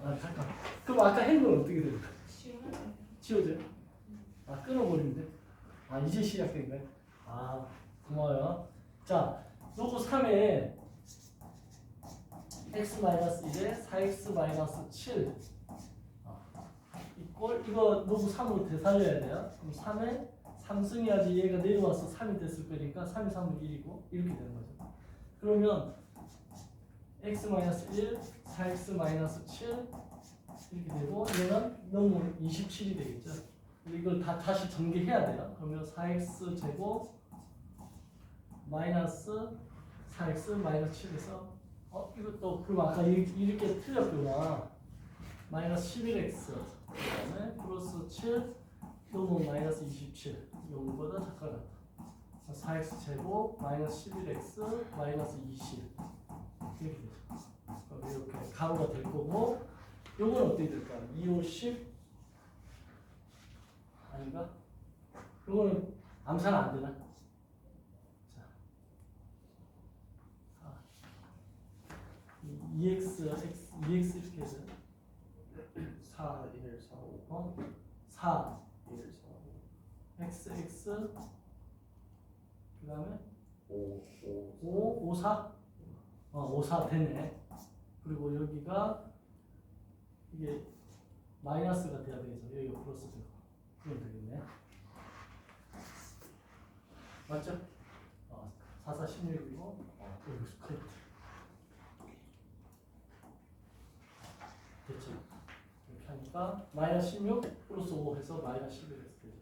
아 잠깐. 그럼 아까 행동은 어떻게 될까? 지우면 지워져요? 아 끊어버리는데? 아 이제 시작된 거야? 아 고마워요. 자 요거 3에 x-1에 4x-7 이꼴 이거 로그 3으로 되살려야 돼요. 그럼 3에 3승해야지 얘가 내려와서 3이 됐을 거니까 3이 3은 1이고 이렇게 되는 거죠. 그러면 x-1, 4x-7 이렇게 되고 얘는 너무 27이 되겠죠. 이걸 다시 전개해야 돼요. 그러면 4x 제곱 마이너스 4x 마이너스 7에서 이것도 그럼 아까 이렇게 틀렸구나. 마이너스 11x 그다음에 플러스 7 요거 마이너스 27 요거보다 작가 같다. 4x 제곱 마이너스 11x 마이너스 20 이렇게 되죠. 그럼 이렇게 가로가 될 거고 요건 어떻게 될까? 2, 5, 10 아닌가? 요거는 암산 안 되나? 자, 2x 이렇게 해서 4, 1, 4, 5 4 1, 4, 5 xx 그 다음에 5, 5, 4 5, 4 되네. 그리고 여기가 이게 마이너스가 돼야 되겠죠. 여기가 플러스 되고 그럼 되겠네. 맞죠? 4, 4, 16이고 여기 스크립트 됐죠? 이렇게 하니까 마이너스 16 플러스 5 해서 마이너스 11x 되죠.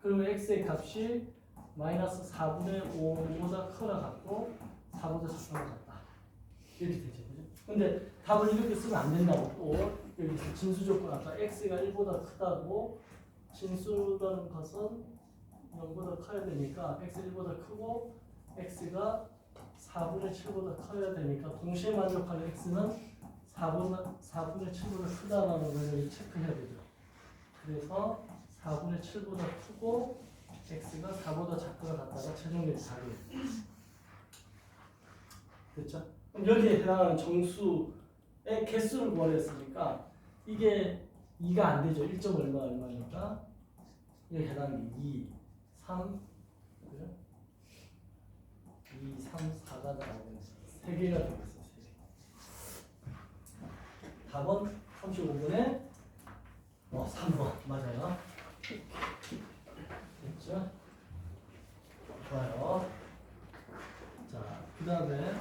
그리고 x의 값이 마이너스 4분의 5보다 크나 같고 4보다 작거나 같다. 이렇게 되죠. 그죠? 근데 답을 이렇게 쓰면 안 된다고 또 여기서 진수 조건 아까 x가 1보다 크다고 진수라는 것은 0보다 커야 되니까 x 1보다 크고 x가 4분의 7보다 커야 되니까 동시에 만족하는 x는 4분의 7보다 크다라는 걸 여기 체크해야 되죠. 그래서 4분의 7보다 크고 x가 4보다 작거나 같다가 최종적인 답이에요. 됐죠? 그럼 여기에 해당하는 정수의 개수를 구하랬으니까 이게 2가 안 되죠. 1점 얼마니까 여기 해당하는 게 2, 3, 그죠? 2, 3, 4가 나오는 3개가 되겠어. 3개. 답은 35번에 3번 맞아요. 됐죠? 좋아요. 자, 그 다음에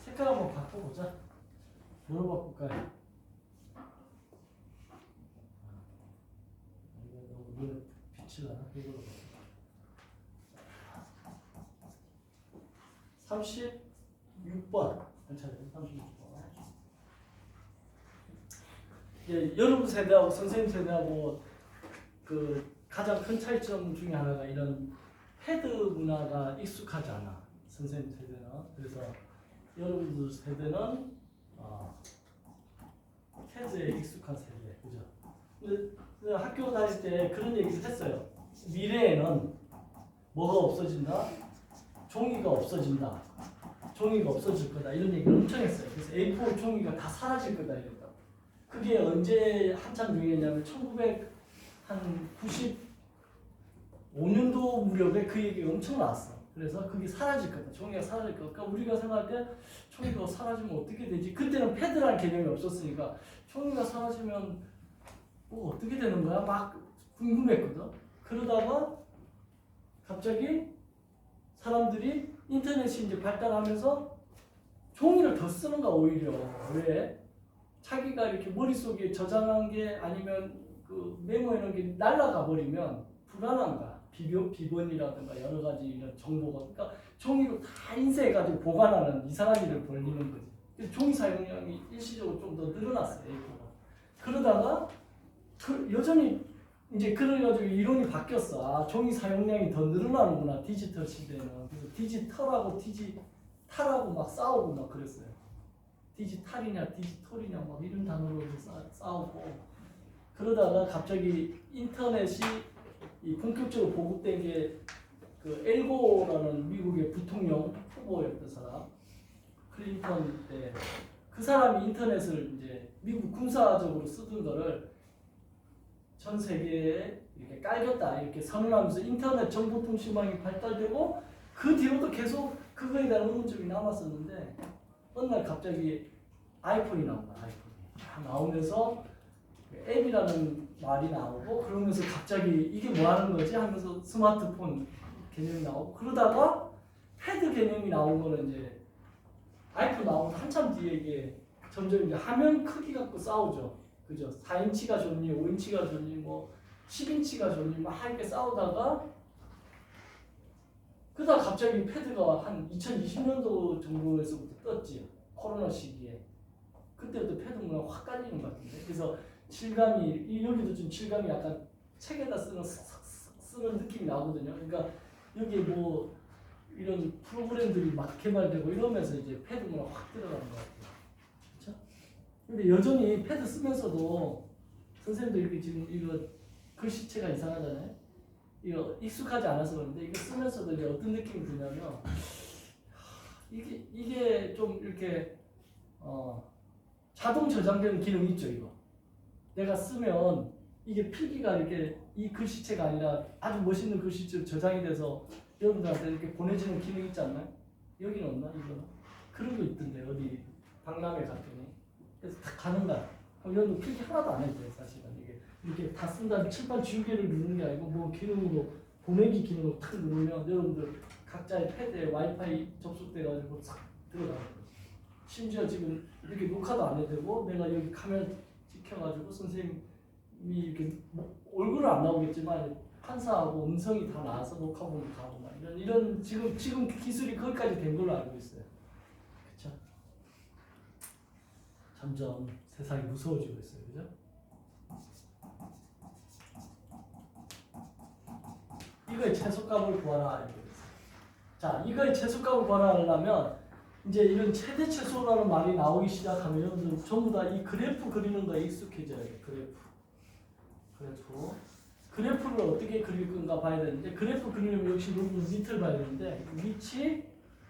색깔 한번 바꿔보자. 뭐로 바꿀까요? 이거 너무 눈에 빛이 나나? 이걸로 바꿀까? 36번. 괜찮아요. 36번. 예, 여러분 세대하고 선생님 세대하고 그 가장 큰 차이점 중에 하나가 이런 패드 문화가 익숙하지 않아. 선생님 세대는. 그래서 여러분들 세대는 패드에 익숙한 세대, 그죠? 근데 학교 다닐 때 그런 얘기를 했어요. 미래에는 뭐가 없어진다? 종이가 없어진다. 종이가 없어질 거다. 이런 얘기를 엄청 했어요. 그래서 A4 종이가 다 사라질 거다 이랬다. 그게 언제 한참 유행했냐면 1995년도 무렵에 그 얘기가 엄청 나왔어. 그래서 그게 사라질 거다. 종이가 사라질 거다. 그러니까 우리가 생각할 때 종이가 사라지면 어떻게 되지? 그때는 패드라는 개념이 없었으니까 종이가 사라지면 뭐 어떻게 되는 거야? 막 궁금했거든. 그러다가 갑자기 사람들이 인터넷이 이제 발달하면서 종이를 더 쓰는 거야 오히려. 왜? 자기가 이렇게 머릿속에 저장한 게 아니면 그 메모해 놓은 게 날아가 버리면 불안한 거야. 비번이라든가 여러 가지 이런 정보가. 그러니까 종이로 다 인쇄해가지고 보관하는 이상한 일을 벌리는 거지. 그래서 종이 사용량이 일시적으로 좀 더 늘어났어요. A4가. 그러다가 여전히 이제 그래가지고 이론이 바뀌었어. 종이 사용량이 더 늘어나는구나 디지털 시대에는. 그래서 디지털하고 디지털하고 막 싸우고 막 그랬어요. 디지털이냐 디지털이냐 막 이런 단어로 싸우고 그러다가 갑자기 인터넷이 이 본격적으로 보급된 게 그 엘고라는 미국의 부통령 후보였던 사람, 클린턴 때 그 사람이 인터넷을 이제 미국 군사적으로 쓰던 거를 전 세계에 이렇게 깔겠다 이렇게 선언하면서 인터넷 정보통신망이 발달되고 그 뒤로도 계속 그거에 대한 의문점이 남았었는데 어느 날 갑자기 아이폰이 나온 거야. 아이폰이 딱 나오면서 앱이라는 말이 나오고 그러면서 갑자기 이게 뭐 하는 거지 하면서 스마트폰 개념이 나오고 그러다가 패드 개념이 나온 거는 이제 아이폰 나오고 한참 뒤에 이게 점점 이제 화면 크기 갖고 싸우죠. 그죠? 4인치가 좋니, 5인치가 좋니, 뭐 10인치가 좋니, 막 이렇게 싸우다가 그러다 갑자기 패드가 한 2020년도 정도에서부터 떴지. 코로나 시기에. 그때부터 패드 문화가 확 깔리는 것 같은데. 그래서 질감이 여기도 좀 질감이 약간 책에다 쓰는 느낌이 나거든요. 그러니까 여기 뭐 이런 프로그램들이 막 개발되고 이러면서 이제 패드 문화 확 들어가는 것 같아요. 그렇죠? 근데 여전히 패드 쓰면서도 선생님도 이렇게 지금 이거 글씨체가 이상하잖아요. 이거 익숙하지 않아서 그런데 이거 쓰면서도 이제 어떤 느낌이 드냐면 이게 좀 이렇게 자동 저장되는 기능이 있죠. 이거 내가 쓰면 이게 필기가 이렇게 이 글씨체가 아니라 아주 멋있는 글씨체로 저장이 돼서 여러분들한테 이렇게 보내지는 기능 있지 않나요? 여기는 없나? 이거는? 그런 거 있던데 어디 박람회 갔더니 그래서 다 가는 거야. 그럼 여러분 필기 하나도 안 해도 돼 사실은. 이게 이렇게 다 쓴 다음에 칠판 지우개를 누르는 게 아니고 뭐 기능으로 보내기 기능으로 탁 누르면 여러분들 각자의 패드에 와이파이 접속돼가지고 싹 들어가는 거지. 심지어 지금 이렇게 녹화도 안 해도 되고 내가 여기 카메라 찍혀가지고 선생님이 이렇게 뭐 얼굴은 안 나오겠지만 판사하고 음성이 다 나와서 녹화본을 가고 막 이런 지금 기술이 거기까지 된 걸로 알고 있어요. 그렇죠? 점점 세상이 무서워지고 있어요. 그죠? 이거의 최소값을 구하라 이렇게 됐어요. 자, 이거의 최소값을 구하라 하려면 이제 이런 최대 최소라는 말이 나오기 시작하면 여러분들 전부 다 이 그래프 그리는 거에 익숙해져야 돼요. 그래프를 어떻게 그릴 건가 봐야 되는데 그래프 그리려면 역시 밑을 봐야 되는데 위치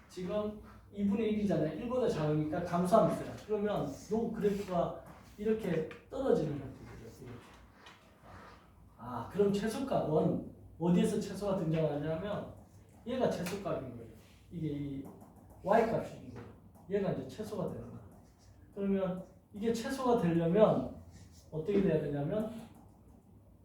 지금 2분의 1이잖아요. 1보다 작으니까 감소함수야. 그러면 요 그래프가 이렇게 떨어지는 형태죠. 그럼 최소값은 어디에서 최소가 등장하냐면 얘가 최소값인 거예요. 이게 이 y값인 거예요. 얘가 이제 최소가 되는 거예요. 그러면 이게 최소가 되려면 어떻게 돼야 되냐면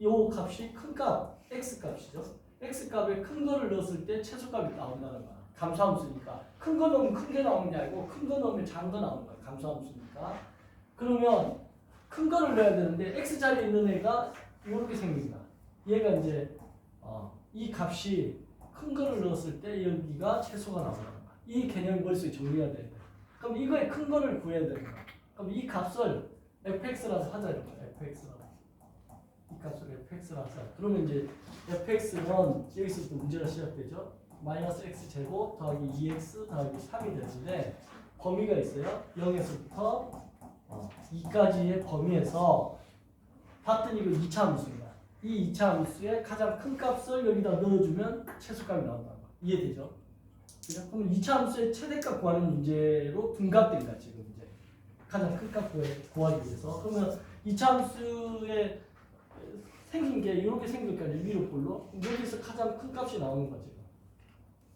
요 값이 큰 값, x값이죠. x값에 큰 거를 넣었을 때 최소값이 나온다는 거야. 감소함수니까. 큰 거 넣으면 큰 게 나오는 게 아니고 큰 거 넣으면 작은 거 나오는 거야. 감소함수니까. 그러면 큰 거를 넣어야 되는데 x자리에 있는 애가 이렇게 생긴 거야. 얘가 이제 이 값이 큰 거를 넣었을 때 여기가 최소가 나온다는 거야. 이 개념이 머릿속에 정리가 돼야 돼. 그럼 이거의 큰 거를 구해야 되는 거야. 그럼 이 값을 fx라서 하자 이런 거야. fx라고. 이 값을 fx라서. 그러면 이제 fx는 여기서부터 문제가 시작되죠. 마이너스 x 제곱 더하기 2x 더하기 3이 되는데 범위가 있어요. 0에서부터 2까지의 범위에서 봤더니 이거 2차 함수입니다. 이 2차 함수의 가장 큰 값을 여기다 넣어주면 최소값이 나온다는 거. 이해되죠? 그럼 2차 함수의 최대값 구하는 문제로 둔갑된 거야 지금 이제 가장 큰 값 구하기 위해서. 그러면 2차 함수에 생긴 게 이렇게 생길 거 아니에요. 위로 볼로. 여기서 가장 큰 값이 나오는 거지.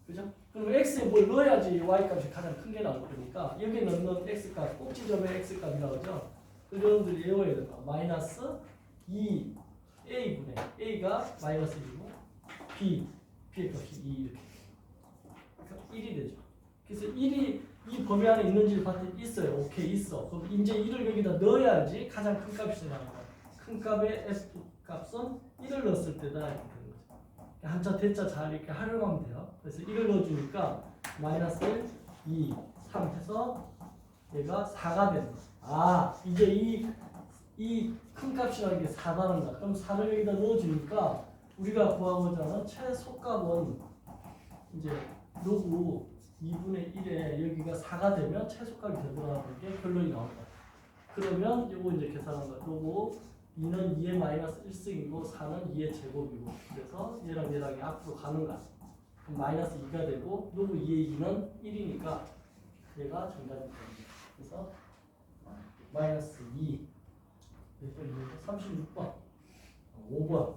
그죠? 그럼 x에 뭘 넣어야지 y값이 가장 큰 게 나올 거니까 여기 넣는 x값, 꼭지점의 x값이라고 하죠. 그래서 여러분들이 외워야 돼요. 마이너스 2 a분의 a가 마이너스 1이고 b의 값이 2 이렇게. 그러니까 1이 되죠. 그래서 1이 이 범위 안에 있는지를 봤더니 있어요. 오케이 있어. 그럼 이제 1을 여기다 넣어야지 가장 큰 값이 나오는 거야. 큰 값의 f 값은 1을 넣었을 때다 이렇게 되는 거죠. 한자 대자 잘 이렇게 활용하면 돼요. 그래서 1을 넣어주니까 마이너스 1, 2, 3 해서 얘가 4가 되는 거야. 이제 이 큰 값이라는 게 4라는 거야. 그럼 4를 여기다 넣어주니까 우리가 구하고자 하는 최소값은 이제 로그 2분의 1에 여기가 4가 되면 최소값이 되더라는 게 결론이 나옵니다. 그러면 이거 이제 계산한 거 로그 2는 2의 마이너스 1승이고 4는 2의 제곱이고 그래서 얘랑 얘랑 앞으로 가는 거야. 그럼 마이너스 2가 되고 누구 2의 2는 1이니까 얘가 정답이 됩니다. 그래서 마이너스 2 36번 5번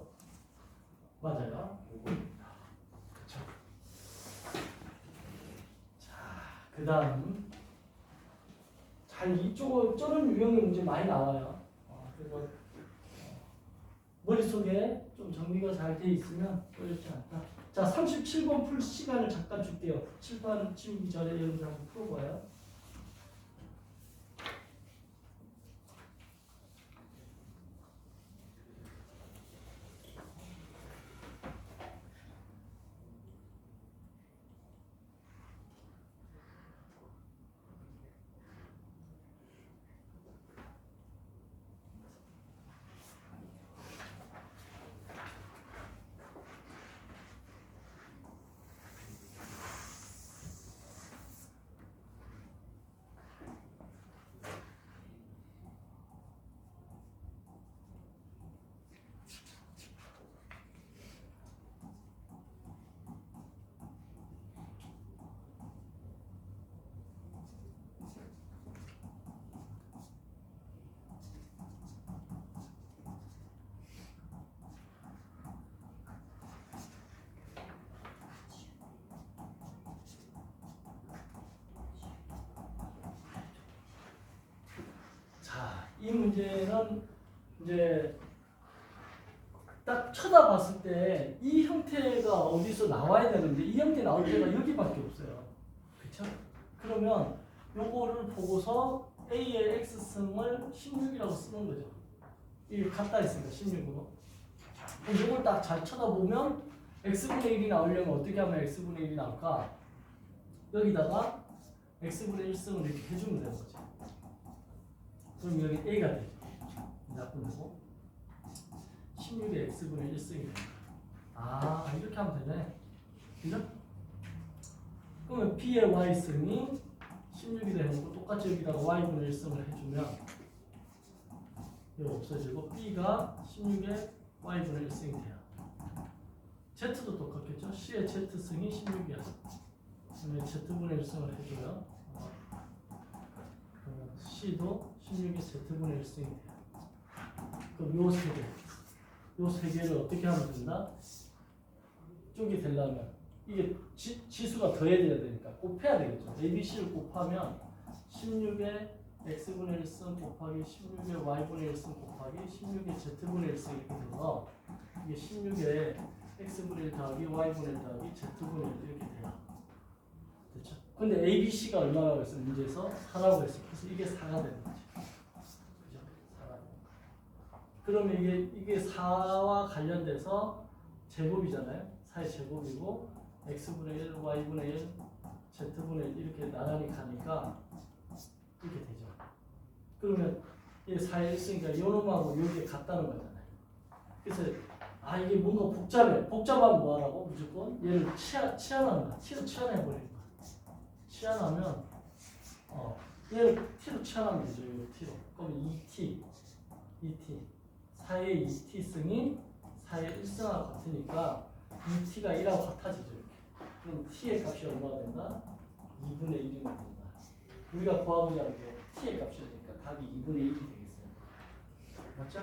맞아요. 5번입니다. 그렇죠. 자, 그 다음 잘 이쪽은 유형의 문제 많이 나와요. 그래서 머릿속에 좀 정리가 잘 돼 있으면 어렵지 않다. 자, 37번 풀 시간을 잠깐 줄게요. 칠판 치우기 전에 여러분들 한번 풀어봐요. 자, 이 문제는 이제 딱 쳐다봤을 때 이 형태가 어디서 나와야 되는데 이 형태 나올 때가 여기밖에 없어요. 그쵸? 그러면 요거를 보고서 A의 X승을 16이라고 쓰는 거죠. 이게 같다 했으니까 16으로. 이걸 딱 잘 쳐다보면 X분의 1이 나오려면 어떻게 하면 X분의 1이 나올까? 여기다가 X분의 1승을 이렇게 해주면 되는 거죠. 그럼 여기 A가 되죠. 나쁘고 16의 X분의 1승이 됩니다. 아, 이렇게 하면 되네. 그죠? 그러면 B의 Y승이 16이 되는 거 똑같이 여기다가 Y분의 1승을 해주면 이거 없어지고 B가 16의 Y분의 1승이 돼요. Z도 똑같겠죠? C의 Z승이 16이야. 그러면 Z분의 1승을 해줘요. 그러면 C도 16의 Z분의 1승이 돼요. 그럼 요 세 개를 어떻게 하면 된다? 쪽이 되려면 이게 지수가 더해져야 되니까 곱해야 되겠죠. ABC를 곱하면 16의 X분의 1승 곱하기 16의 Y분의 1승 곱하기 16의 Z분의 1승 이렇게 돼서 이게 16의 X분의 1 더하기 Y분의 1 더하기 Z분의 1 이렇게 돼요. 됐죠? 근데 ABC가 얼마라고 했어? 문제에서 4라고 했어. 그래서 이게 4가 되는 거지. 그죠? 4가 되는 거. 그러면 이게 4와 관련돼서 제곱이잖아요. 4의 제곱이고 X분의 1, Y분의 1, Z분의 1 이렇게 나란히 가니까 이렇게 되죠. 그러면 이게 4에 1승이니까 요놈하고 요게 같다는 거잖아요. 그래서 아 이게 뭔가 복잡해. 복잡하면 뭐하라고? 무조건 얘를 치환하는 거야. T로 치환해버리는 거야. 치환하면 얘를 T로 치환하면 되죠. 이 T로. 그럼 2T 4의 2T승이 4의 1승하고 같으니까 2T가 1하고 같아지죠. 이렇게. 그럼 T의 값이 얼마가 된다? 2분의 1이 된다. 우리가 구하고자 하는 게 T의 값이니까 답이 2분의 1이 되겠어요. 맞죠?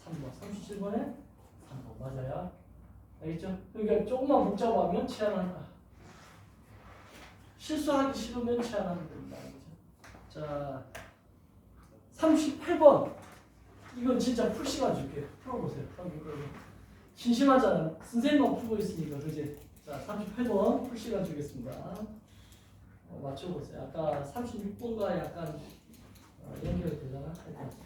3번, 37번에 3번 맞아요. 알겠죠? 그러니까 조금만 복잡하면 치환한다. 실수하기 싫으면 치환하면 됩니다. 알겠죠? 자, 38번. 이건 진짜 풀 시간 줄게요. 풀어보세요. 심심하잖아. 선생님만 풀고 있으니까, 그지? 자, 38번 풀 시간 주겠습니다. 맞춰보세요. 아까 36번과 약간 연결이 되잖아. 하여튼.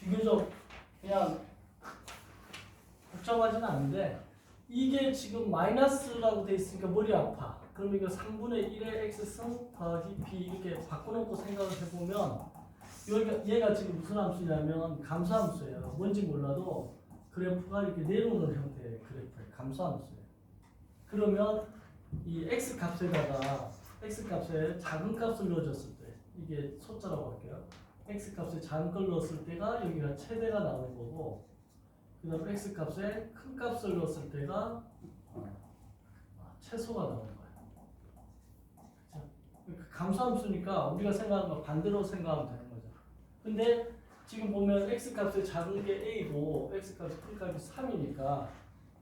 비교적 그냥 복잡하지는 않은데 이게 지금 마이너스라고 돼 있으니까 머리 아파. 그럼 이거 3분의 1의 x승 더하기 b 이렇게 바꿔놓고 생각을 해보면 얘가 지금 무슨 함수냐면 감소함수예요. 뭔지 몰라도 그래프가 이렇게 내려오는 형태의 그래프예요. 감소함수예요. 그러면 이 x 값에다가 x 값에 작은 값을 넣어줬을 때 이게 숫자라고 할게요. x 값에 작은 걸 넣었을 때가 여기가 최대가 나오는 거고 그 다음 x 값에 큰 값을 넣었을 때가 최소가 나오는 거예요. 그렇죠? 감소함수니까 우리가 생각하는 거 반대로 생각하면 되는 거죠. 근데 지금 보면 x 값의 작은 게 a고 x 값의 큰 값이 3이니까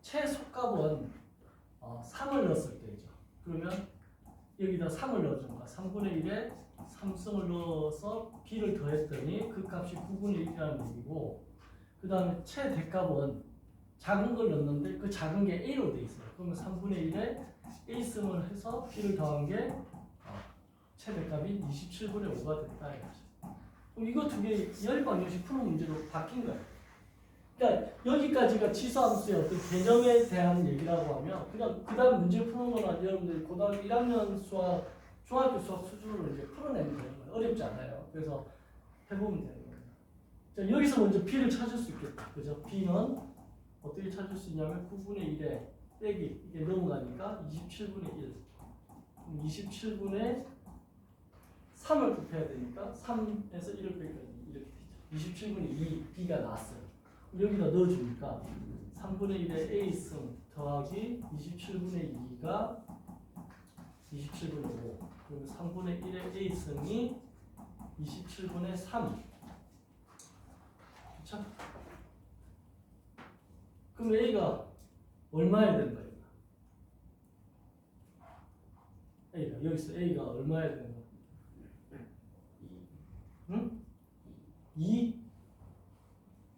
최소값은 3을 넣었을 때죠. 그러면 여기다 3을 넣어준 거야. 3분의 1에 3승을 넣어서 b를 더했더니 그 값이 9분의 1이라는 얘기고 그 다음에 최대값은 작은 걸 넣었는데 그 작은 게 a로 돼 있어요. 그러면 3분의 1에 a승을 해서 b를 더한 게 최대값이 27분의 5가 됐다 이거죠. 그럼 이거 두 개 열방정식 푸는 문제로 바뀐 거예요. 그러니까 여기까지가 치수함수의 어떤 개념에 대한 얘기라고 하면 그냥 그 다음 문제 푸는 거나 여러분들 고등학교 1학년 수학, 중학교 수학 수준으로 이제 풀어내면 되는 거예요. 어렵지 않아요. 그래서 해보면 되는 거예요. 자, 여기서 먼저 b를 찾을 수 있겠다. 그죠? b는 어떻게 찾을 수 있냐면 9분의 1에 빼기 이게 넘어가니까 27분의 1 27분의 3을 곱해야 되니까 3에서 1을 빼기 이렇게 되죠. 27분의 2 b가 나왔어요. 여기다 넣어주니까 3분의 1의 a승 더하기 27분의 2가 27분의 5 그러면 3분의 1의 a승이 27분의 3 그렇죠? 그럼 a가 얼마여야 되는 거예요? a가 여기서 a가 얼마여야 되는 거예요? 응? 2?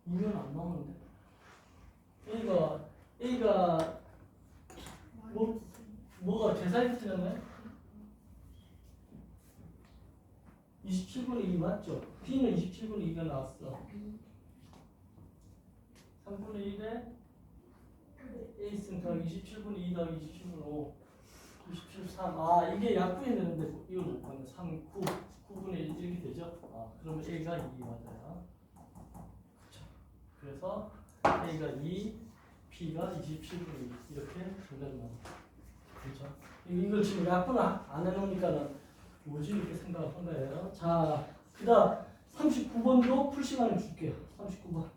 2면 안 나오는데 A가 뭐가 계산이 틀렸나요? 27분의 2 맞죠? B는 27분의 2가 나왔어. 3분의 1에 A승 더하기 27분의 2 더하기 27분의 5 27, 3 이게 약분이 되는데 이걸 못 봤네. 3, 9 9분의 1 이렇게 되죠? 그러면 A가 2 맞아요. 그렇죠. 그래서 A가 2, B가 27분의 2 이렇게 정답이 나옵니다. 그렇죠? 이걸 지금 약분 안 해놓으니까는 뭐지 이렇게 생각을 한 거예요. 자, 그다음 39번도 풀 시간을 줄게요. 39번. 번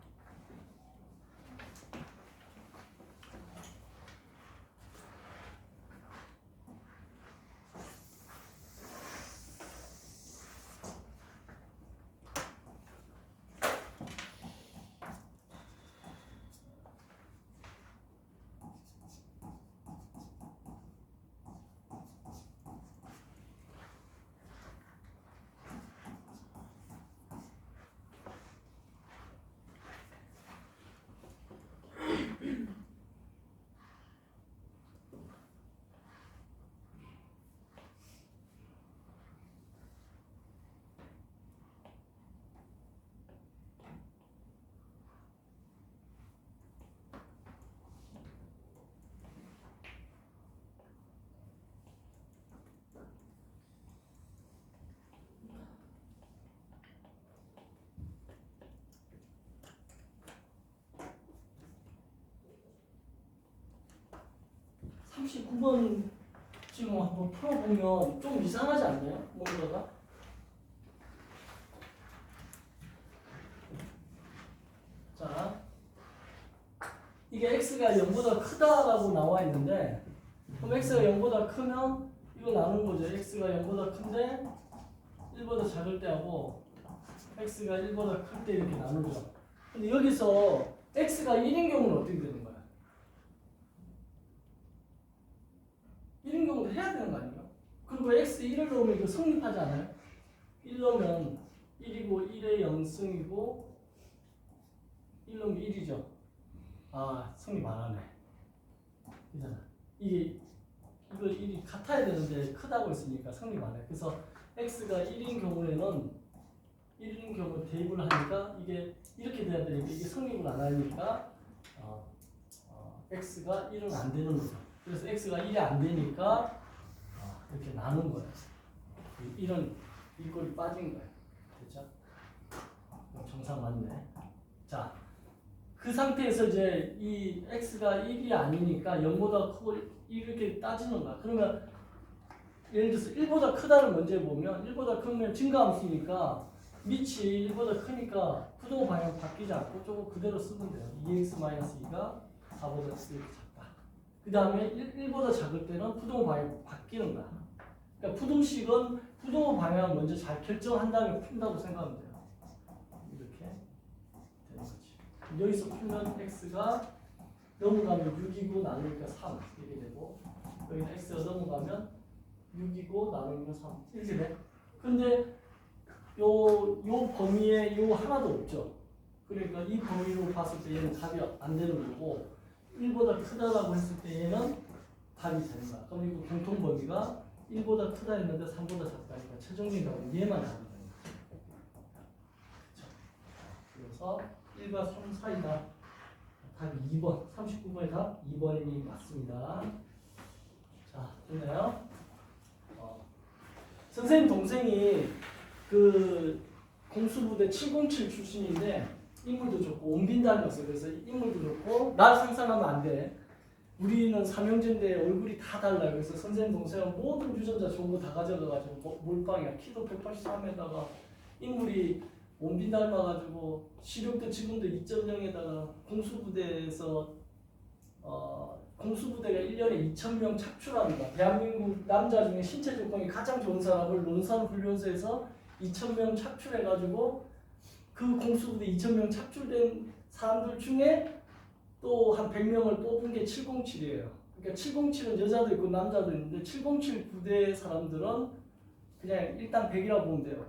39번 지금 한번 풀어보면 좀 이상하지 않나요? 뭔가가? 자, 이게 x가 0보다 크다라고 나와 있는데 그럼 x가 0보다 크면 이거 나눈 거죠. x가 0보다 큰데 1보다 작을 때하고 x가 1보다 클 때 이렇게 나누죠. 근데 여기서 x가 1인 경우는 어떻게 되는 거야? 1인 경우도 해야 되는 거 아니에요? 그리고 x 1을 넣으면 이거 성립하지 않아요? 1 넣으면 1이고 1의 0승이고 1 넣으면 1이죠. 성립 안 하네. 이잖아. 이거 1이 같아야 되는데 크다고 했으니까 성립 안 해. 그래서 x가 1인 경우에는 1인 경우 대입을 하니까 이게 이렇게 돼야 되니까 이게 성립을 안 하니까 x가 1은 안 되는 거죠. 그래서 x가 1이 안 되니까 이렇게 나눈 거예요. 이런 일꼴이 빠진 거예요. 됐죠? 정상 맞네. 자, 그 상태에서 이제 이 x가 1이 아니니까 0보다 크고 이렇게 따지는 거야. 그러면 예를 들어서 1보다 크다를 먼저 해보면 1보다 크면 증가함수니까 밑이 1보다 크니까 부동 방향 바뀌지 않고 조금 그대로 쓰면 돼요. 2x-2가 4보다 이렇게 작다. 그 다음에 1보다 작을 때는 부동 방향 바뀌는 거야. 그러니까 부등식은 부동 방향을 먼저 잘 결정한 다음에 푼다고 생각하면 돼요. 이렇게 되는 거지. 여기서 풀면 x가 넘어가면 6이고 나누니까 3 이렇게 되고 여기는 x가 넘어가면 6이고 나누면 3 이렇게 돼. 근데 요 범위에 요 하나도 없죠. 그러니까 이 범위로 봤을 때 얘는 답이 안 되는 거고 1보다 크다라고 했을 때 얘는 답이 되는 거야. 그럼 이거 공통 범위가 1보다 크다 했는데 3보다 작다니까 최종적으로 얘만 답이 되는 거야. 그래서 1과 3 사이다. 답이 2번. 39번의 답 2번이 맞습니다. 자, 됐나요? 선생님 동생이 그 공수부대 707 출신인데 인물도 좋고 온빈 닮았어. 그래서 인물도 좋고 날 상상하면 안 돼. 우리는 삼형제인데 얼굴이 다 달라요. 그래서 선생님 동생은 모든 유전자 좋은 거 다 가져가가지고 몰빵이야. 키도 183에다가 인물이 온빈 닮아가지고 시력도 지금도 2.0에다가 공수부대에서 공수부대가 1년에 2,000명 착출합니다. 대한민국 남자 중에 신체 조건이 가장 좋은 사람을 논산훈련소에서 2,000명 착출해가지고 그 공수부대 2,000명 착출된 사람들 중에 또 한 100명을 뽑은 게 707이에요. 그러니까 707은 여자도 있고 남자도 있는데 707 부대 사람들은 그냥 일당 100이라고 보면 돼요.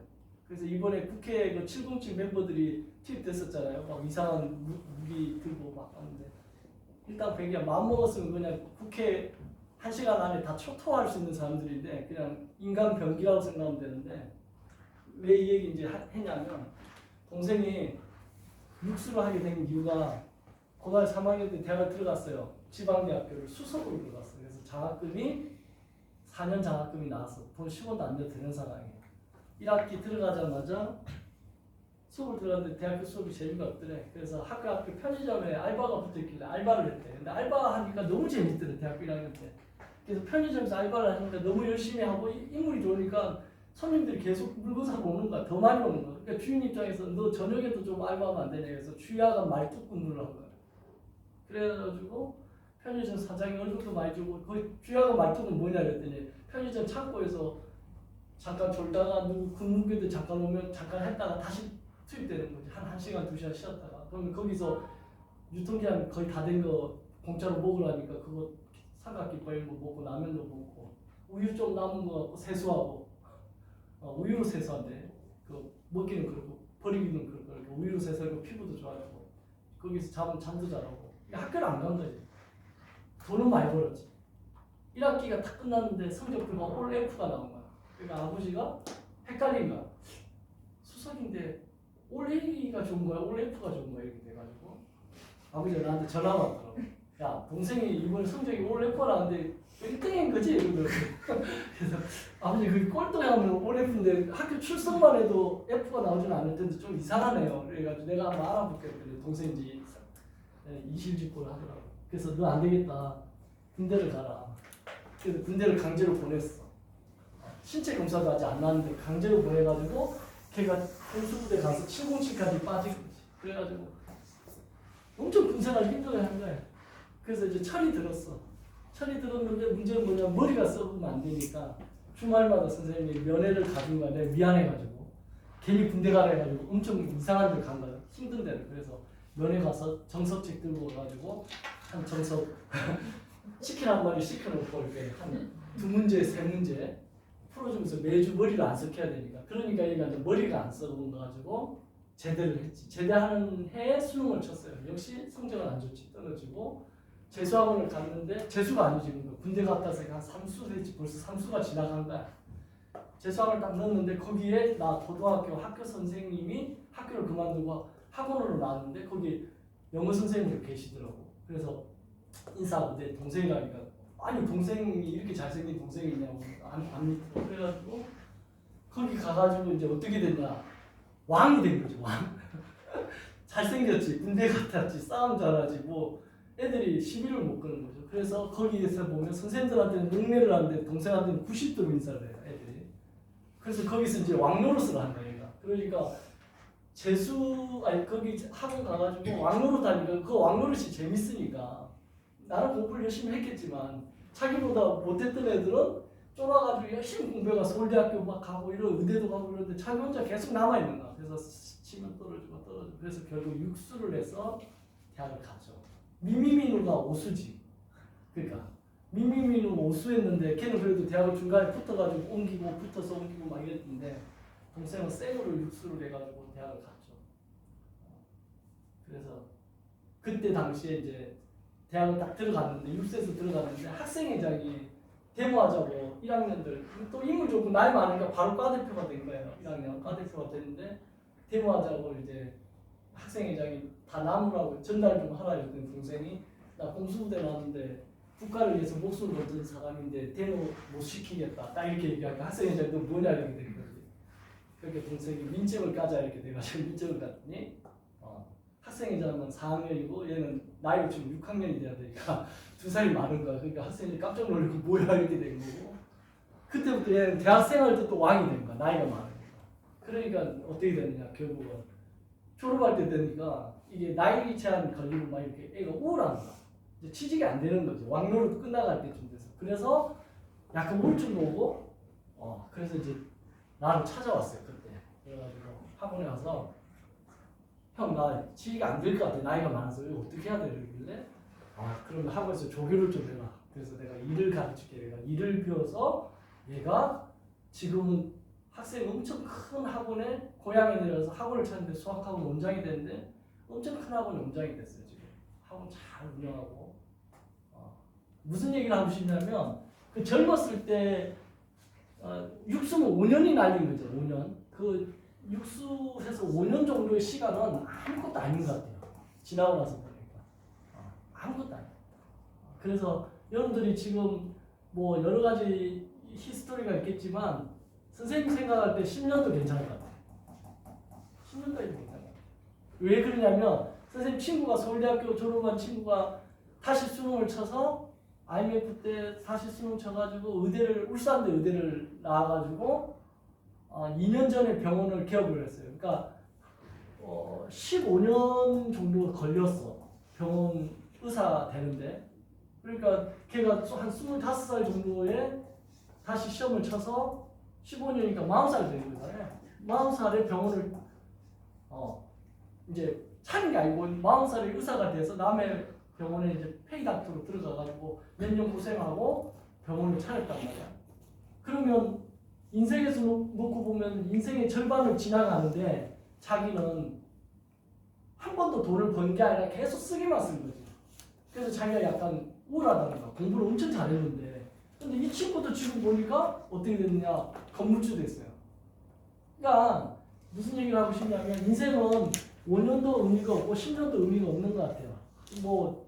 그래서 이번에 국회 그 707 멤버들이 투입됐었잖아요. 막 이상한 무기 들고 막 하는데 일당 100이야. 마음먹었으면 그냥 국회 1시간 안에 다 초토화할 수 있는 사람들인데 그냥 인간 병기라고 생각하면 되는데 왜 이 얘기 이제 했냐면 동생이 육수를 하게 된 이유가 고등학교 3학년 때 대학을 들어갔어요. 지방대학교를 수석으로 들어갔어요. 그래서 장학금이 4년 장학금이 나왔어. 돈 10원도 안 되는 상황이에요. 1학기 들어가자마자 수업을 들어갔는데 대학교 수업이 재미가 없더래. 그래서 학교 앞에 편의점에 알바가 붙어있길래 알바를 했대. 근데 알바 하니까 너무 재밌더래. 대학교 1학년 때. 그래서 편의점에서 알바를 하니까 너무 열심히 하고 인물이 좋으니까 손님들이 계속 물건 사고 오는 거야. 더 많이 오는 거야. 그러니까 주인 입장에서 너 저녁에도 좀 알바하면 안 되냐. 그래서 주야간 말뚝 근무를 한 거야. 그래가지고 편의점 사장이 얼굴도 많이 주고 거의 주야간 말뚝은 뭐냐 그랬더니 편의점 창고에서 잠깐 졸다가 누구 근무비도 잠깐 오면 잠깐 했다가 다시 투입되는 거지. 한 1시간 2시간 쉬었다가 그러면 거기서 유통기한 거의 다 된 거 공짜로 먹으라니까 그거 삼각김밥 뭐 먹고 라면도 먹고 우유 좀 남은 거 갖고 세수하고 우유로 세수한대. 그 먹기는 그렇고 버리기는 그렇고 우유로 세수하고 피부도 좋아지고 거기서 잠도 잘하고 학교를 안 간 거지. 돈은 많이 벌었지. 1학기가 다 끝났는데 성적표가 올 F가 나온 거야. 그러니까 아버지가 헷갈린 거야. 수석인데 올 A가 좋은 거야, 올 F가 좋은 거야 이렇게 돼가지고 아버지가 나한테 전화가 왔더라고. 야 동생이 이번에 성적이 올 F가 나왔는데 1등인 거지? 그래서 아버지 그 꼴등하면 올 F인데 학교 출석만 해도 F가 나오지는 않을 텐데 좀 이상하네요. 그래가지고 내가 한번 알아볼게 했더니 동생이 이제 이실직고를 하더라고. 그래서 너 안 되겠다. 군대를 가라. 그래서 군대를 강제로 보냈어. 신체 검사도 아직 안 나왔는데 강제로 보내가지고 걔가 공수부대 가서 707까지 빠진 거지. 그래가지고 엄청 군생활 힘들게 한 거야. 그래서 이제 철이 들었어. 철이 들었는데 문제는 뭐냐면 머리가 썩으면 안 되니까 주말마다 선생님이 면회를 가준 거야. 내가 미안해가지고 괜히 군대 가라 해가지고 엄청 이상한 데를 간 거야. 힘든 데를. 그래서 면회 가서 정석책 들고 와가지고 한 정석 치킨 한 마리 시켜놓고 이렇게 한 2문제, 3문제 풀어주면서 매주 머리를 안 썩혀야 되니까. 그러니까 얘가 머리가 안 썩은 거 가지고 제대를 했지. 제대하는 해에 수능을 쳤어요. 역시 성적은 안 좋지. 떨어지고 재수학원을 갔는데 재수가 아니지. 군대 갔다 와서 한 3수 됐지. 벌써 3수가 지나간 거야. 재수학을 딱 넣었는데 거기에 나 고등학교 학교 선생님이 학교를 그만두고 학원으로 나왔는데 거기 영어 선생님이 계시더라고. 그래서 인사하고 내 동생이라니까 아니 동생이 이렇게 잘생긴 동생이 있냐고 안 믿고 그래가지고 거기 가가지고 이제 어떻게 됐냐 왕이 된 거지 왕. 잘생겼지 군대 갔다 왔지 싸움 잘하지 뭐 애들이 시비를 못 거는 거죠. 그래서 거기에서 보면 선생님들한테는 능례를 하는데 동생한테는 90도로 인사를 해요 애들이. 그래서 거기서 이제 왕노릇을 한다 얘가. 그러니까 거기 학원 가가지고 왕노릇 하니까 그 왕노릇이 재밌으니까 나는 공부를 열심히 했겠지만 자기보다 못했던 애들은 쫄아가지고 열심히 공부해가 서울대학교 막 가고 이런 의대도 가고 이러는데 자기 혼자 계속 남아있는 거야. 그래서 치면 떨어지고 그래서 결국 육수를 해서 대학을 갔죠. 미미미누가 오수지. 그러니까 미미미누 오수했는데 걔는 그래도 대학을 중간에 붙어가지고 옮기고 붙어서 옮기고 막 이랬는데 동생은 생으로 육수를 해가지고 대학을 갔죠. 그래서 그때 당시에 이제 대학을 딱 들어갔는데 육수에서 들어갔는데 학생회장이 데모하자고 1학년들 또 인물 좋고 나이 많으니까 바로 과대표가 된 거예요. 1학년 과대표가 됐는데 데모하자고 이제 학생회장이 다 나무라고 전달 좀 하라 했더니 동생이 나 공수부대 나왔는데 국가를 위해서 목숨을 건진 사람인데 데모 못 시키겠다 딱 이렇게 얘기하니까 학생회장이 너 뭐냐 이렇게 된 거지. 그렇게 동생이 민증을 까자 이렇게 돼가지고 민증을 깠더니 학생회장은 4학년이고 얘는 나이가 지금 6학년이 돼야 되니까 2살이 많은 거야. 그러니까 학생이 깜짝 놀라고 뭐야 이렇게 된 거고 그때부터 얘는 대학생활 때 또 왕이 된 거야. 나이가 많으니까. 그러니까 어떻게 되느냐 결국은 졸업할 때 되니까 이게 나이 제한 걸리고 막 이렇게 애가 우울한 거야. 이제 취직이 안 되는 거지. 왕노릇 끝나갈 때쯤 돼서. 그래서 약간 우울증도 오고 그래서 이제 나를 찾아왔어요 그때. 그래가지고 학원에 가서 형 나 취직이 안 될 것 같아. 나이가 많아서 이거 어떻게 해야 돼? 이러길래 그러면 학원에서 조교를 좀 해라. 그래서 내가 일을 가르칠게. 내가 일을 배워서 얘가 지금은 학생이 엄청 큰 학원에 고향에 내려서 학원을 찾는데 수학학원 원장이 됐는데 엄청 큰 학원 원장이 됐어요. 지금 학원 잘 운영하고 무슨 얘기를 하고 싶냐면 그 젊었을 때 육수는 5년이 날린 거죠. 5년 그 육수해서 5년 정도의 시간은 아무것도 아닌 것 같아요. 지나고 나서 보니까 아무것도 아니에요. 그래서 여러분들이 지금 뭐 여러 가지 히스토리가 있겠지만 선생님 생각할 때 10년도 괜찮을 것 같아요. 10년도 괜찮을 것 같아요. 왜 그러냐면 선생님 친구가 서울대학교 졸업한 친구가 다시 수능을 쳐서 IMF 때 다시 수능 쳐가지고 울산대 의대를 나와가지고 2년 전에 병원을 개업을 했어요. 그러니까 15년 정도 걸렸어. 병원 의사 되는데. 그러니까 걔가 한 25살 정도에 다시 시험을 쳐서 15년이니까 40살 되는 거잖아요. 40살에 병원을 이제 차린 게 아니고 40살에 의사가 돼서 남의 병원에 이제 페이닥터로 들어가가지고 몇 년 고생하고 병원을 차렸단 말이야. 그러면 인생에서 놓고 보면 인생의 절반을 지나가는데 자기는 한 번도 돈을 번 게 아니라 계속 쓰기만 쓴 거지. 그래서 자기가 약간 우울하다는 거야. 공부를 엄청 잘했는데. 근데 이 친구도 지금 보니까 어떻게 됐느냐. 건물주 됐어요. 그러니까 무슨 얘기를 하고 싶냐면 인생은 5년도 의미가 없고 10년도 의미가 없는 것 같아요. 뭐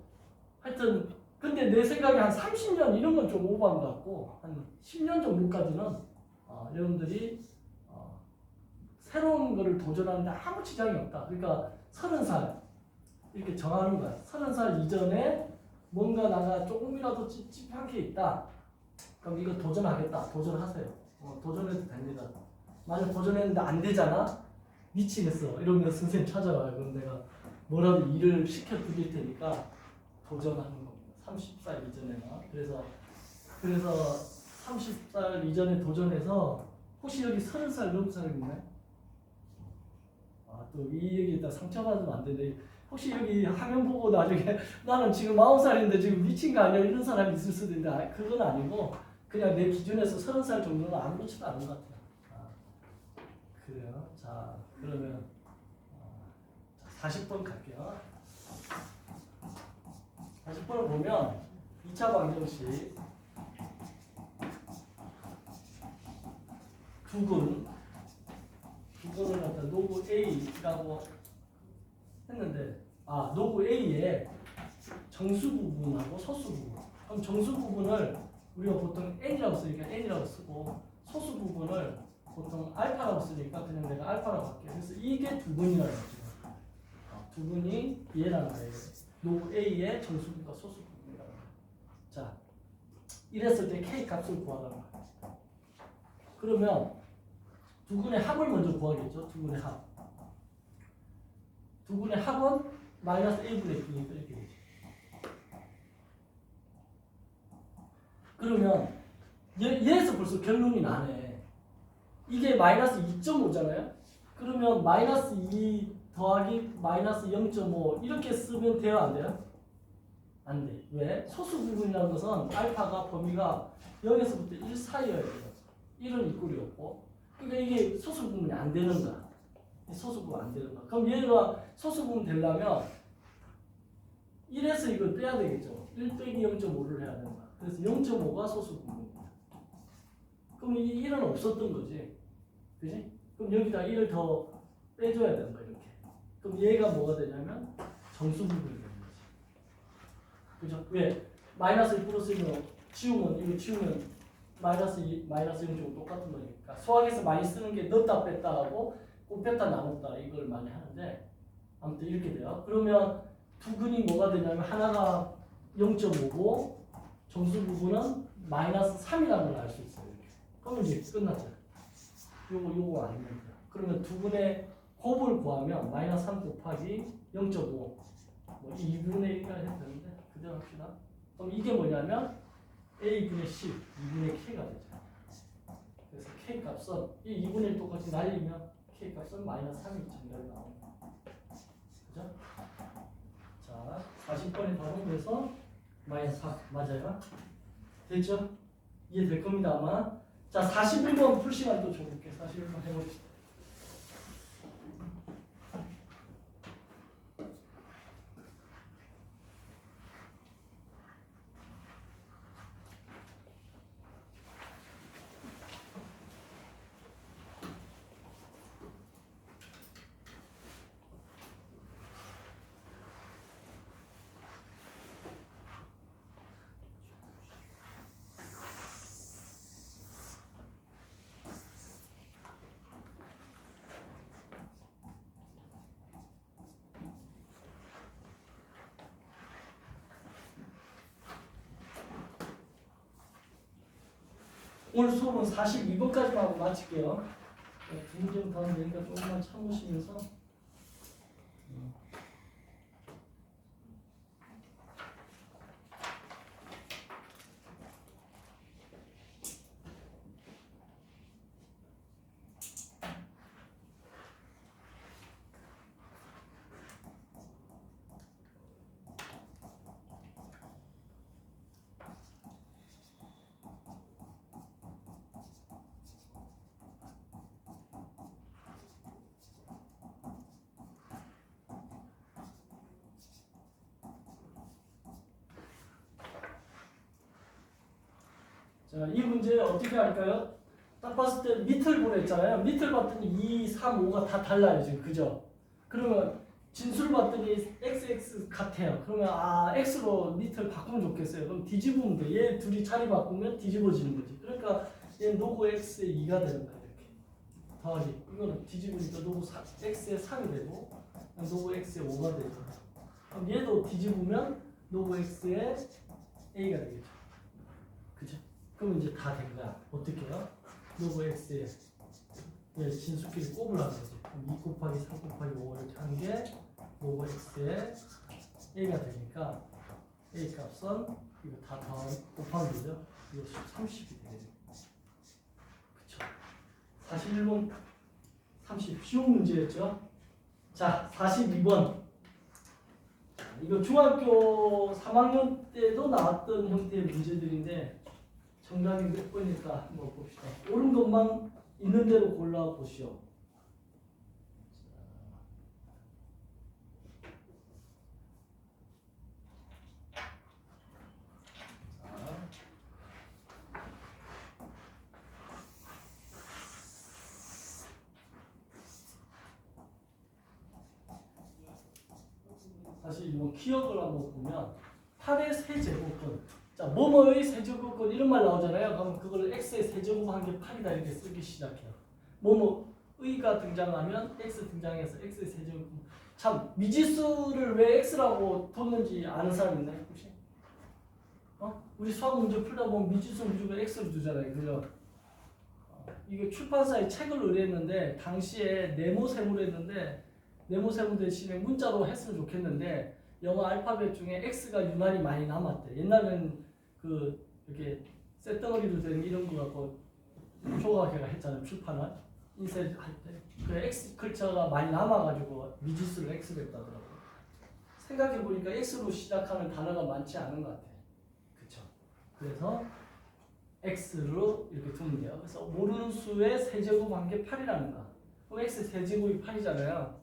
하여튼 근데 내 생각에 한 30년 이런 건 좀 오버한 것 같고 한 10년 정도까지는 여러분들이 새로운 거를 도전하는데 아무 지장이 없다. 그러니까 30살 이렇게 정하는 거야. 30살 이전에 뭔가 나가 조금이라도 찝찝한 게 있다. 그럼 이거 도전하겠다. 도전하세요. 도전해도 됩니다. 만약 도전했는데 안 되잖아? 미치겠어. 이러면 선생님 찾아와요. 그럼 내가 뭐라도 일을 시켜드릴 테니까 도전하는 겁니다. 30살 이전에는. 그래서 30살 이전에 도전해서 혹시 여기 30살 넘은 사람 있나요? 또 이 얘기 일단 상처받으면 안 되는데 혹시 여기 화면 보고 나중에 나는 지금 40살인데 지금 미친 거 아니야 이런 사람이 있을 수도 있는데 그건 아니고 그냥 내 기준에서 30살 정도는 아무렇지도 않은 것 같아요. 그래요. 자 그러면 40번 갈게요. 40번을 보면 2차 방정식 두근을 갖다 노브 A라고 했는데 노브 A에 정수 부분하고 소수 부분. 그럼 정수 부분을 우리가 보통 n이라고 쓰니까 n이라고 쓰고 소수 부분을 보통 알파라고 쓰니까 그냥 내가 알파라고 할게요. 그래서 이게 두근이라고 하죠. 두근이 얘라는 거예요. 노브 A의 정수 부분과 소수 부분이라고 해요. 자, 이랬을 때 K 값을 구하라는 거예요. 그러면 두근의 합을 먼저 구하겠죠. 두근의 합. 두근의 합은 마이너스 A분의 B니까 이렇게 되죠. 그러면 얘에서 벌써 결론이 나네. 이게 마이너스 2.5잖아요. 그러면 마이너스 2 더하기 마이너스 0.5 이렇게 쓰면 돼요? 안 돼요? 안 돼. 왜? 소수 부분이라는 것은 알파가 범위가 0에서부터 1 사이여야 돼요. 1은 이꼴이 없고. 그러니까 이게 소수 부분이 안 되는 거야. 소수 부분 안 되는 거야. 그럼 얘가 소수 부분 되려면 1에서 이걸 빼야 되겠죠. 1 빼기 0.5를 해야 되는 거야. 그래서 0.5가 소수 부분입니다. 그럼 이 1은 없었던 거지. 그지? 그럼 여기다 1을 더 빼줘야 되는 거야, 이렇게. 그럼 얘가 뭐가 되냐면 정수 부분이 되는 거지. 그죠? 왜? 마이너스 1 플러스 1은 이거 치우면 마이너스 0.5 똑같은 거니까. 수학에서 많이 쓰는 게 넣었다 뺐다 하고 곱했다 나눴다 이걸 많이 하는데 아무튼 이렇게 돼요. 그러면 두근이 뭐가 되냐면 하나가 0.5고 정수 부분은 마이너스 3이라는 걸 알 수 있어요. 이렇게. 그러면 이제 끝났죠. 요거 아니면 돼요. 그러면 두근의 곱을 구하면 마이너스 3 곱하기 0.5 뭐 2분의 1까지 해도 되는데 그대로 합시다. 그럼 이게 뭐냐면 A분의 10, 2분의 K가 되죠. 그래서 K 값은 이 2분의 1 똑같이 날리면 K 값은 마이너스 3이 정답이 나옵니다. 그죠? 자, 40번이 바로 그래서 마이너스 4 맞아요? 됐죠? 이해될 겁니다 아마. 자, 41번 풀 시간 또 줘볼게. 41번 해봅시다. 오늘 수업은 42번까지만 하고 마칠게요. 두 문제 더 하면 되니까 조금만 참으시면서. 자, 이 문제 어떻게 할까요? 딱 봤을 때 밑을 보냈잖아요. 밑을 봤더니 2, 3, 5가 다 달라요 지금. 그죠? 그러면 진수를 봤더니 XX 같아요. 그러면 X로 밑을 바꾸면 좋겠어요. 그럼 뒤집으면 돼. 얘 둘이 자리 바꾸면 뒤집어지는 거지. 그러니까 얘 노브 X의 2가 되는 거야. 이렇게. 더하기. 이거는 뒤집으니까 노브 X의 3이 되고 노브 X의 5가 되죠. 그럼 얘도 뒤집으면 노브 X의 A가 되겠죠. 그죠? 그럼 이제 다 된 거야. 어떻게 해요? 노브 X에 진수끼리 곱을 하는 거지. 2 곱하기 3 곱하기 5 이렇게 하는 게 노브 X에 A가 되니까 A 값은 이거 다 곱하면 되죠. 이거 30이 되겠네. 그쵸? 41번 30 쉬운 문제였죠. 자, 42번 이거 중학교 3학년 때도 나왔던 형태의 문제들인데 정답이 몇 번일까 한번 봅시다. 옳은 것만 있는 대로 골라 보시오. 다시 뭐 기억을 한번 보면 8의 세제곱근 자 뭐뭐의 세제곱근 이런 말 나오잖아요. 그럼 그걸 x의 세제곱한 게 8이다 이렇게 쓰기 시작해요. 뭐뭐의가 등장하면 x 등장해서 x의 세제곱근 참 미지수를 왜 x라고 뒀는지 아는 사람 있나요 혹시? 우리 수학 문제 풀다 보면 미지수 무조건 x로 두잖아요. 그죠? 이게 출판사에 책을 의뢰했는데 당시에 네모세모로 했는데 네모세모 대신에 문자로 했으면 좋겠는데 영어 알파벳 중에 x가 유난히 많이 남았대. 옛날에는 그 이렇게 쇳덩어리로 된 이런 거 갖고 조각회가 했잖아요. 출판을 인쇄할 때. 그 x 글자가 많이 남아가지고 미지수를 x로 했다더라고요. 생각해보니까 x로 시작하는 단어가 많지 않은 것 같아요. 그쵸? 그래서 x로 이렇게 두면 돼요. 그래서 모르는 수의 세제곱한 게 8이라는 거. 그럼 x 세제곱이 8이잖아요.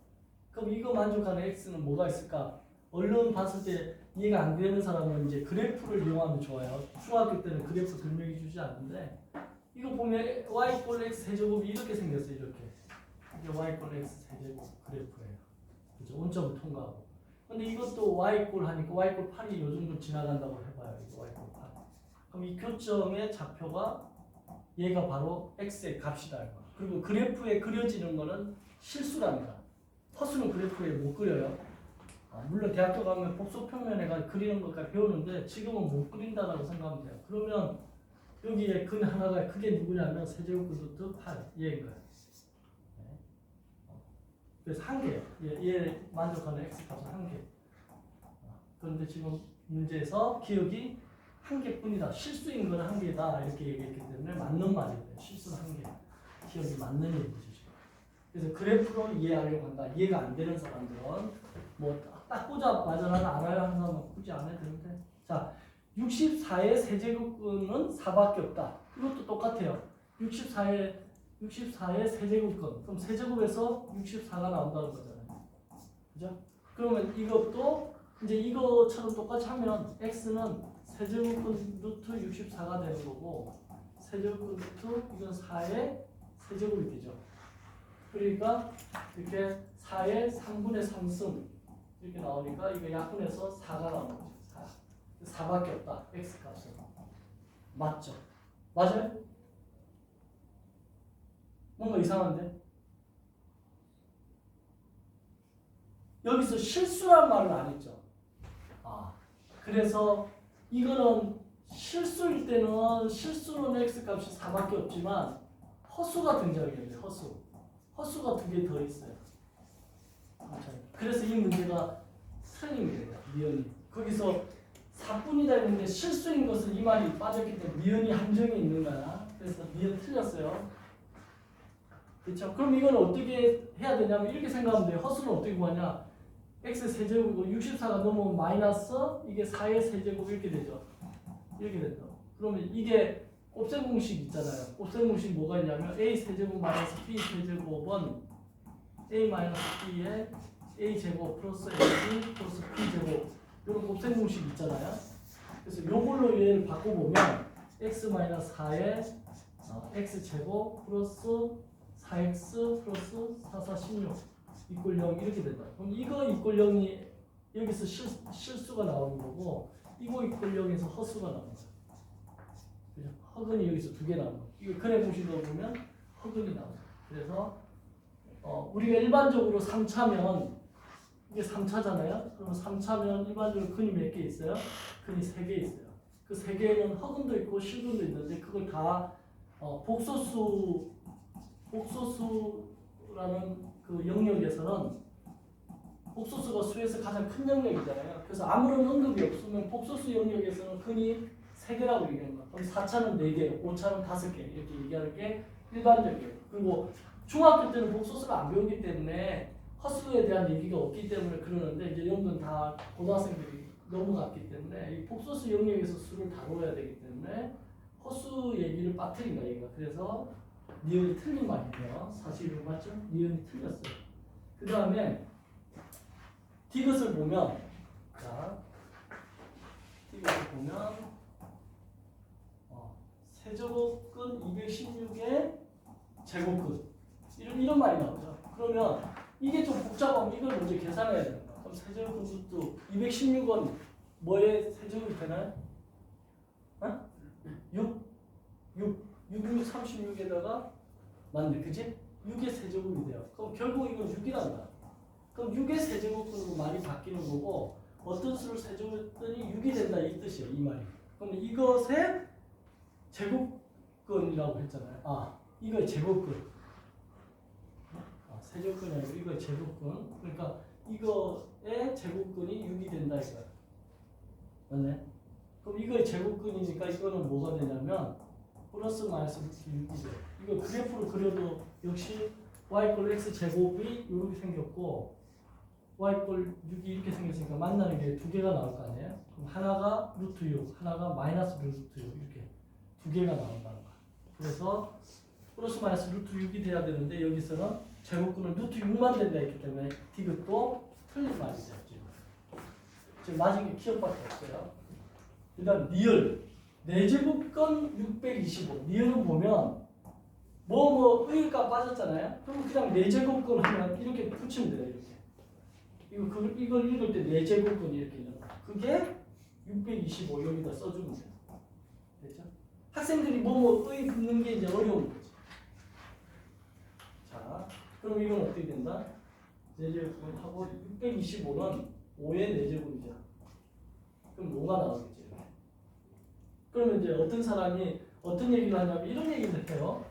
그럼 이거 만족하는 x는 뭐가 있을까? 얼른 봤을 때 이해가 안 되는 사람은 이제 그래프를 이용하면 좋아요. 중학교 때는 그래프 설명해 주지 않는데 이거 보면 y 꼴 x 세제곱이 이렇게 생겼어요. 이렇게. 이게 y 꼴 x 세제곱 그래프예요. 그죠? 원점을 통과하고. 근데 이것도 y 꼴 하니까 y 꼴 8이 요 정도 지나간다고 해봐요. 이거 y 꼴 8. 그럼 이 교점의 좌표가 얘가 바로 x의 값이다. 그리고 그래프에 그려지는 거는 실수라는 거. 허수는 그래프에 못 그려요. 물론 대학교 가면 복소평면에 그리는 것까지 배우는데 지금은 못 그린다고 생각하면 돼요. 그러면 여기에 근 하나가 그게 누구냐면 세제곱 루트 8 얘인 거예요. 네. 그래서 한 개예요. 얘 만족하는 x 값은 한 개. 그런데 지금 문제에서 기억이 한 개뿐이다. 실수인 건 한 개다. 이렇게 얘기했기 때문에 맞는 말이에요. 실수는 한 개. 기억이 맞는 얘기죠. 그래서 그래프로 이해하려고 한다. 이해가 안 되는 사람들은 뭐 딱 보자마자 알아야 하는 사람은 굳이 안 해도 되는데 자 64의 세제곱근은 4밖에 없다. 이것도 똑같아요. 64의 세제곱근 그럼 세제곱에서 64가 나온다는 거잖아요. 그죠? 그러면 이것도 이제 이거처럼 똑같이 하면 x는 세제곱근 루트 64가 되는 거고 세제곱근 루트 이건 4의 세제곱이 되죠. 그러니까 이렇게 4의 3분의 3승 이렇게 나오니까 이거 약분해서 4가 나오는 거죠. 4밖에 없다. x 값은. 맞죠? 맞아요? 뭔가 이상한데? 여기서 실수란 말을 안 했죠. 그래서 이거는 실수일 때는 실수는 x 값이 4밖에 없지만 허수가 등장하겠네요. 허수가 2개 더 있어요. 그래서 이 문제가 틀린 거예요. 미연이. 거기서 4분이다 했는데 실수인 것은 이 말이 빠졌기 때문에 미연이 함정이 있는 거야. 그래서 미연 틀렸어요. 그렇죠? 그럼 이건 어떻게 해야 되냐면 이렇게 생각하면 돼요. 허수는 어떻게 구하냐? x 세제곱이고 64가 넘으면 마이너스 이게 4의 세제곱 이렇게 되죠. 이렇게 된다. 그러면 이게 곱셈 공식 있잖아요. 곱셈 공식 뭐가 있냐면 a 세제곱 마이너스 b 세제곱은 a 마이너스 b에 a 제곱 플러스 ab 플러스 b 제곱 이런 곱셈 공식 있잖아요. 그래서 요걸로 얘를 바꿔보면 x 마이너스 4에 x 제곱 플러스 4x 플러스 4, 4, 16 이꼴 0 이렇게 된다. 그럼 이거 이꼴 0이 여기서 실수가 나오는 거고 이거 이꼴 0에서 허수가 나오는 거예요. 그죠? 허근이 여기서 2개 나오는 거예요. 이거 그래 보시다 보면 허근이 나와요. 그래서 우리가 일반적으로 3차면 이게 3차잖아요. 그럼 3차면 일반적으로 근이 몇 개 있어요? 근이 3개 있어요. 그 3개는 허근도 있고 실근도 있는데 그걸 다 복소수라는 그 영역에서는 복소수가 수에서 가장 큰 영역이잖아요. 그래서 아무런 언급이 없으면 복소수 영역에서는 근이 3개라고 얘기하는 거예요. 그럼 4차는 4개, 5차는 5개 이렇게 얘기하는 게 일반적이에요. 그리고 중학교 때는 복소수를 안 배우기 때문에 허수에 대한 얘기가 없기 때문에 그러는데 이제 여러분들은 다 고등학생들이 넘어갔기 때문에 이 복소수 영역에서 수를 다뤄야 되기 때문에 허수 얘기를 빠뜨린다 얘가. 그래서 니은이 틀린 말이에요. 사실은 맞죠? 니은이 틀렸어요. 그 다음에 디귿을 보면 디귿을 보면 세제곱근 216의 제곱근 이런 말이 나오죠. 그러면 이게 좀 복잡하면 이걸 먼저 계산해야 됩니다. 그럼 세제곱근 루트 216은 뭐의 세제곱이 되나요? 어? 6 36에다가 맞네, 그지? 6의 세제곱이 돼요. 그럼 결국 이건 6이란다. 그럼 6의 세제곱근으로 말이 바뀌는 거고 어떤 수를 세제곱했더니 6이 된다 이 뜻이에요, 이 말이. 그럼 이것의 제곱근이라고 했잖아요. 아, 이거의 제곱근. 세제곱근이 아니고 이거의 제곱근. 그러니까 이거의 제곱근이 6이 된다 이거야. 맞네? 그럼 이거의 제곱근이니까 이거는 뭐가 되냐면 플러스 마이너스 루트 6이 돼. 이거 그래프로 그려도 역시 y 꼴 x 제곱이 이렇게 생겼고 y 꼴 6이 이렇게 생겼으니까 만나는 게 두 개가 나올 거 아니에요? 그럼 하나가 루트 6, 하나가 마이너스 루트 6 이렇게 두 개가 나온다는 거야. 그래서 플러스 마이너스 루트 6이 돼야 되는데 여기서는 제곱근은 루트 6만 된다 했기 때문에 디귿도 틀린 말이 되죠. 지금 맞은 게 키역밖에 없어요. 그 다음 리을 4제곱근 625 리을은 보면 의가 빠졌잖아요. 그럼 그냥 4제곱근 하면 이렇게 붙이면 돼요. 이렇게 이걸 읽을 때 4제곱근이 이렇게 있는 거야. 그게 625 여기다 써주면 돼요. 됐죠? 학생들이 의 붙는 게 이제 어려운 거지. 자, 그럼 이건 어떻게 된다? 4제곱근 하고 625는 5의 4제곱이죠. 그럼 5가 나오겠지. 그러면 이제 어떤 사람이 어떤 얘기를 하냐면 이런 얘기를 해요.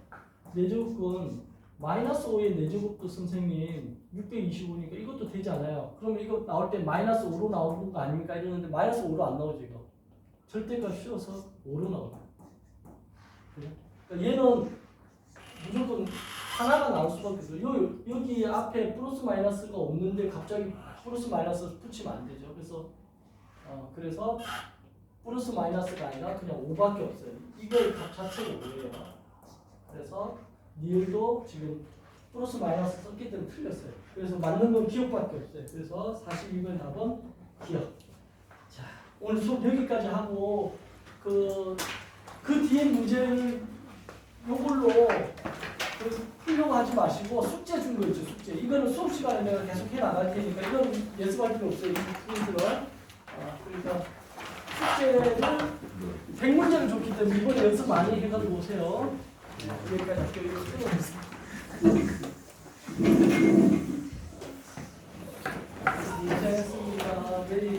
4제곱근 마이너스 5의 4제곱도 선생님 625니까 이것도 되지 않아요. 그러면 이거 나올 때 마이너스 5로 나오는 거 아닙니까? 이러는데 마이너스 5로 안 나오죠. 이거 절대값 씌워서 5로 나오죠. 그러니까 얘는 무조건 하나가 나올 수밖에 없어요. 여기 앞에 플러스 마이너스가 없는데 갑자기 플러스 마이너스 붙이면 안 되죠. 그래서 플러스 마이너스가 아니라 그냥 5밖에 없어요. 이거의 값 자체가 5예요. 그래서 니을도 지금 플러스 마이너스 썼기 때문에 틀렸어요. 그래서 맞는 건 기억밖에 없어요. 그래서 42번 답은 기억. 자, 오늘 수업 여기까지 하고 그 뒤에 문제를 요걸로 풀려고 하지 마시고 숙제 준 거 있죠. 숙제. 이거는 수업 시간에 내가 계속 해 나갈 테니까 이건 예습할 필요 없어요. 이 포인트를. 그러니까 숙제를 100문제를 줬기 때문에 이번에 연습 많이 해가지고 오세요. 여기까지 할게요. 이거 끊어주세요. 고생했습니다. 내일